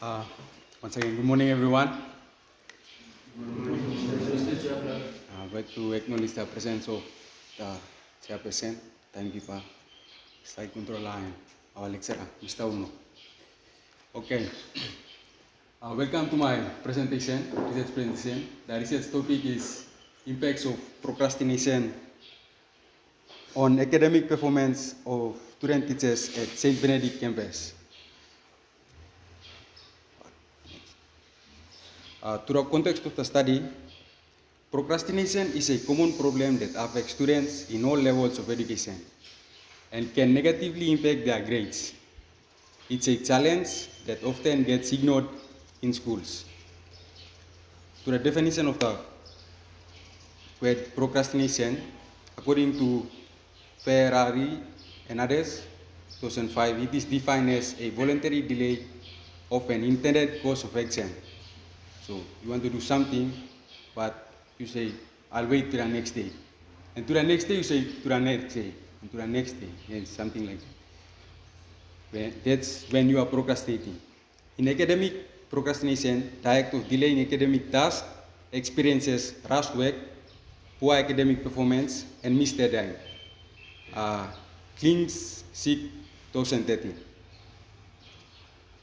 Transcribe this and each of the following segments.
Uh, Once again, good morning, everyone. I'd like to acknowledge the presence of the chairperson, timekeeper, site controller, and our lecturer, Mr. Uno. Okay, welcome to my presentation, research presentation. The research topic is impacts of procrastination on academic performance of student teachers at St. Benedict campus. To the context of the study, procrastination is a common problem that affects students in all levels of education and can negatively impact their grades. It's a challenge that often gets ignored in schools. To the definition of the word procrastination, according to Ferrari and others, 2005, it is defined as a voluntary delay of an intended course of action. So you want to do something, but you say, I'll wait till the next day. And to the next day, you say, to the next day, and to the next day, and something like that. That's when you are procrastinating. In academic procrastination, the act of delaying academic tasks experiences rushed work, poor academic performance, and missed deadline. Klings SIG 2013.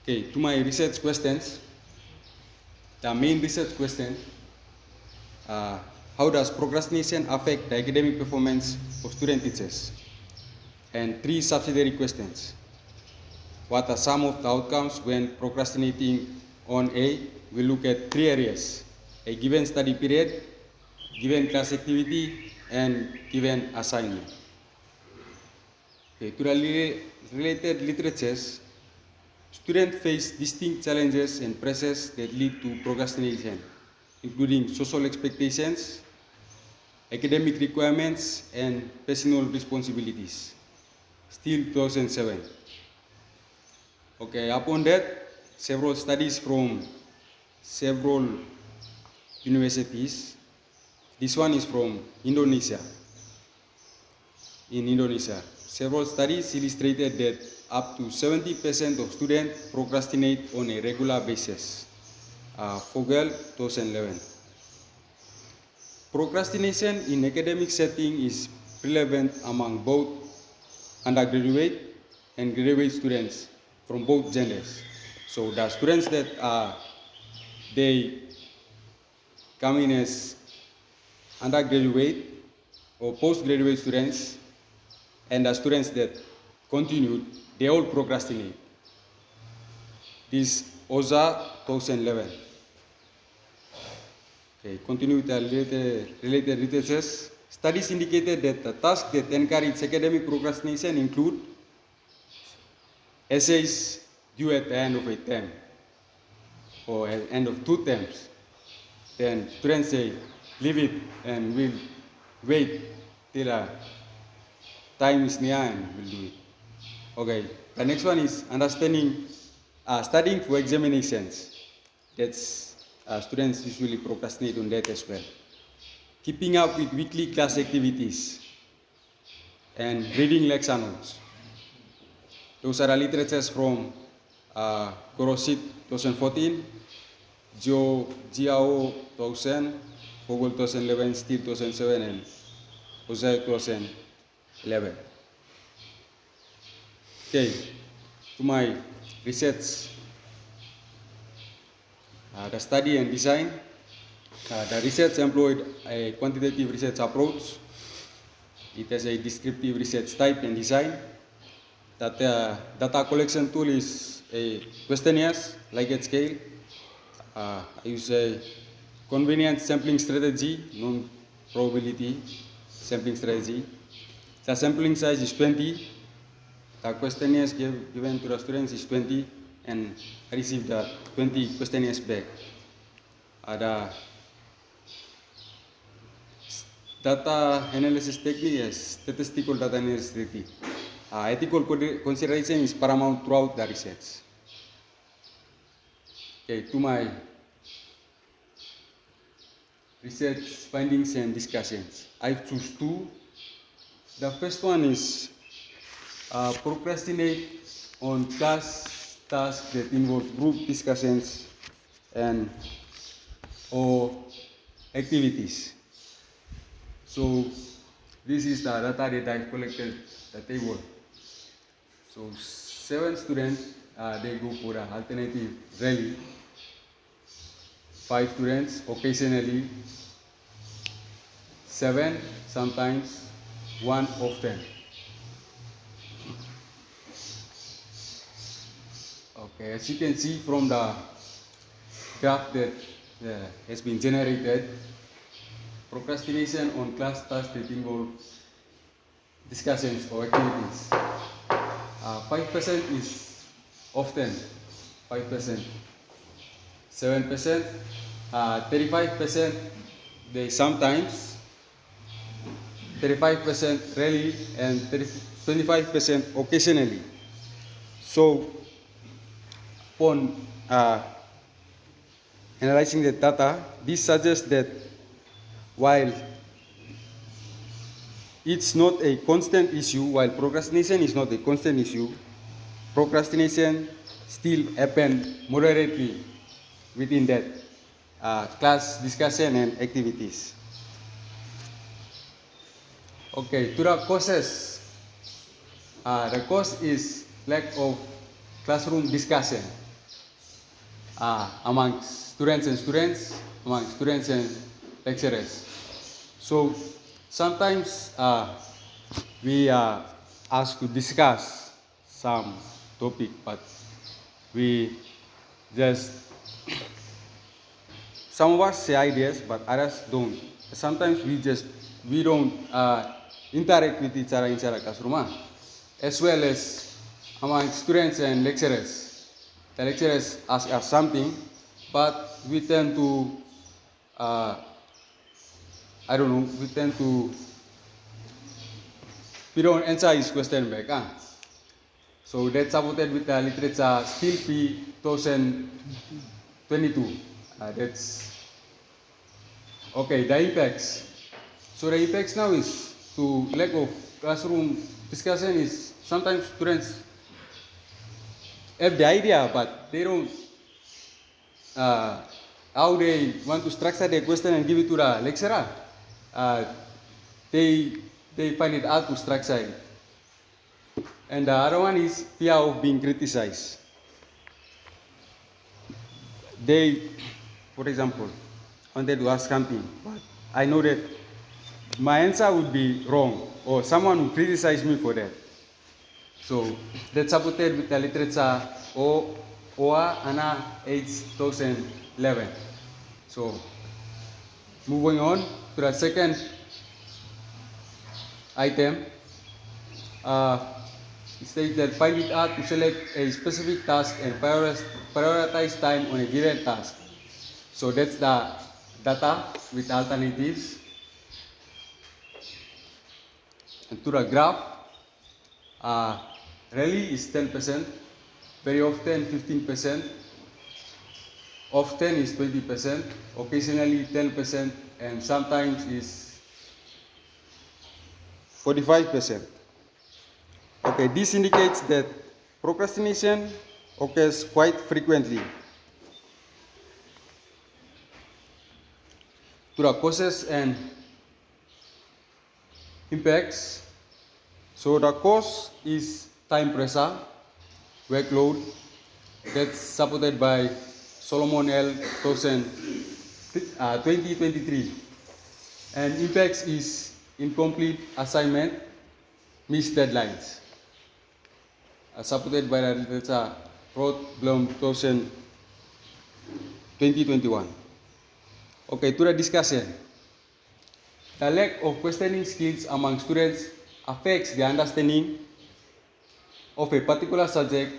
Okay, to my research questions. The main research question, how does procrastination affect the academic performance of student teachers? And 3 subsidiary questions. What are some of the outcomes when procrastinating on A? We look at 3 areas: a given study period, given class activity, and given assignment. Okay, to the related literatures, students face distinct challenges and pressures that lead to procrastination, including social expectations, academic requirements, and personal responsibilities. Still 2007. Okay, upon that, several studies from several universities. This one is from Indonesia. In Indonesia, several studies illustrated that up to 70% of students procrastinate on a regular basis. Fogel, 2011. Procrastination in academic setting is prevalent among both undergraduate and graduate students from both genders. So the students that they come in as undergraduate or postgraduate students, and the students that continued, they all procrastinate. This OZA 2011. Okay, continue with the related researches. Studies indicated that the tasks that encourage academic procrastination include essays due at the end of a term or at the end of 2 terms. Then students say, leave it and we'll wait till time is near and we'll do it. Okay, the next one is studying for examinations. That's students usually procrastinate on that as well. Keeping up with weekly class activities and reading lecture notes. Those are the literatures from Gorosit 2014, Jiao 2000, Fogel 2011, Steele 2007, and Jose 2011. Okay, to my research, the study and design. The research employed a quantitative research approach. It has a descriptive research type and design. That data collection tool is a questionnaires, Likert scale. I use a convenient sampling strategy, non-probability sampling strategy. The sampling size is 20. The questionnaires given to the students is 20, and I received the 20 questionnaires back. The data analysis technique is statistical data analysis technique. Ethical consideration is paramount throughout the research. Okay, to my research findings and discussions. I choose 2. The first one is procrastinate on class tasks that involve group discussions and or activities. So this is the data that I've collected the table. So 7 students they go for the alternative rally. 5 students occasionally, 7 sometimes, 1 often. Okay, as you can see from the graph that has been generated, procrastination on class tasks that involve discussions or activities. 5% is often, 5%. 7%, 35% they sometimes, 35% rarely, and 25% occasionally. So upon analyzing the data, this suggests that while it's not a constant issue, while procrastination is not a constant issue, procrastination still happens moderately within that class discussion and activities. Okay, to the causes, the cause is lack of classroom discussion among students, among students and lecturers. So sometimes we are asked to discuss some topic, but we just, some of us say ideas, but others don't. Sometimes we don't interact with each other inside the classroom, as well as among students and lecturers. The lecturers ask us something, but we tend to, we don't answer his question back. So that's supported with the literature still P 2022. That's okay. The impacts. So the impacts now is to lack of classroom discussion is sometimes students have the idea, but they don't how they want to structure their question and give it to the lecturer. They find it hard to structure it. And the other one is fear of being criticized. They, for example, wanted to ask something, but I know that my answer would be wrong, or someone will criticize me for that. So that's supported with the literature OA ANA 8011. So moving on to the second item, it states that find it hard to select a specific task and prioritize time on a given task. So that's the data with alternatives. And to the graph, rarely is 10%, very often 15%, often is 20%, occasionally 10%, and sometimes is 45%. Okay, this indicates that procrastination occurs quite frequently. To the causes and impacts, so the cause is time pressure, workload, that's supported by Solomon L. 2023. And impacts is incomplete assignment, missed deadlines, supported by the literature Roth Blum 2021. Okay, to the discussion. The lack of questioning skills among students affects the understanding of a particular subject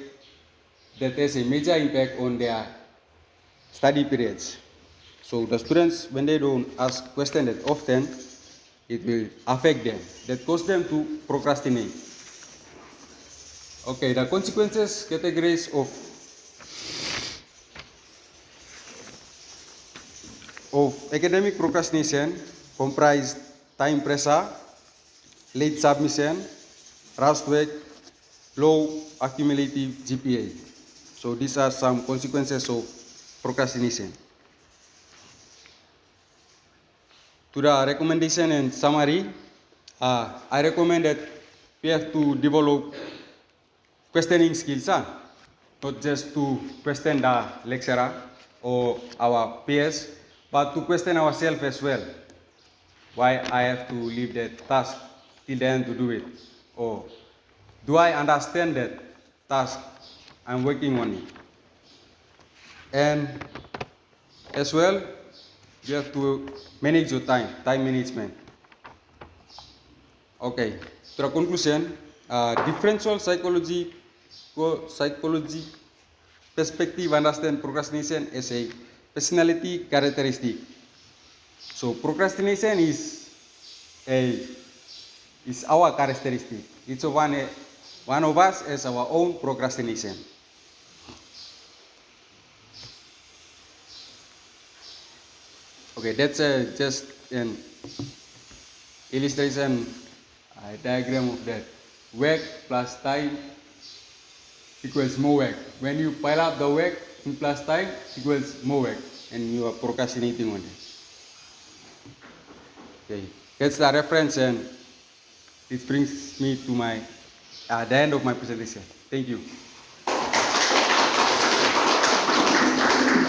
that has a major impact on their study periods. So the students, when they don't ask questions that often, it will affect them. That cause them to procrastinate. Okay, the consequences, categories of academic procrastination comprise time pressure, late submission, rushed work, low accumulative GPA. So these are some consequences of procrastination. To the recommendation and summary, I recommend that we have to develop questioning skills, not just to question the lecturer or our peers, but to question ourselves as well. Why I have to leave that task till the end to do it? Or do I understand that task? I'm working on it. And as well, you have to manage your time management. Okay, to the conclusion, differential psychology perspective understand procrastination as a personality characteristic. So procrastination a is our characteristic. Each of one of us has our own procrastination. Okay, that's just an illustration, diagram of that. Work plus time equals more work. When you pile up the work in plus time equals more work, and you are procrastinating on it. Okay, that's the reference, and it brings me to the end of my presentation. Thank you.